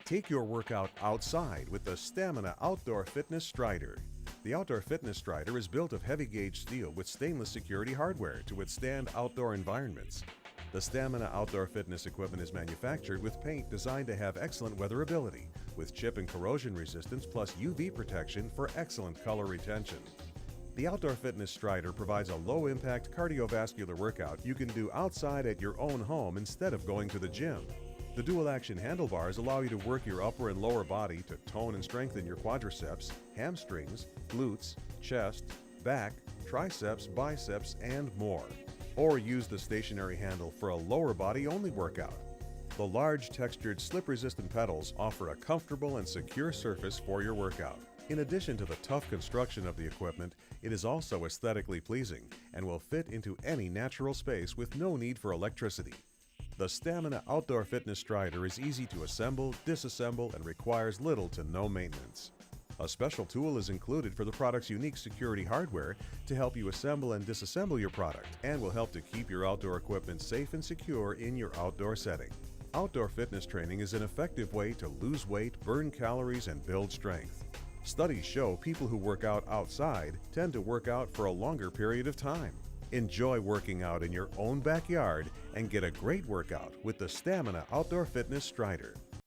Take your workout outside with the Stamina Outdoor Fitness Strider. The Outdoor Fitness Strider is built of heavy-gauge steel with stainless security hardware to withstand outdoor environments. The Stamina Outdoor Fitness equipment is manufactured with paint designed to have excellent weatherability, with chip and corrosion resistance plus UV protection for excellent color retention. The Outdoor Fitness Strider provides a low-impact cardiovascular workout you can do outside at your own home instead of going to the gym. The dual-action handlebars allow you to work your upper and lower body to tone and strengthen your quadriceps, hamstrings, glutes, chest, back, triceps, biceps, and more. Or use the stationary handle for a lower body-only workout. The large, textured, slip-resistant pedals offer a comfortable and secure surface for your workout. In addition to the tough construction of the equipment, it is also aesthetically pleasing and will fit into any natural space with no need for electricity. The Stamina Outdoor Fitness Strider is easy to assemble, disassemble, and requires little to no maintenance. A special tool is included for the product's unique security hardware to help you assemble and disassemble your product and will help to keep your outdoor equipment safe and secure in your outdoor setting. Outdoor fitness training is an effective way to lose weight, burn calories, and build strength. Studies show people who work out outside tend to work out for a longer period of time. Enjoy working out in your own backyard and get a great workout with the Stamina Outdoor Fitness Strider.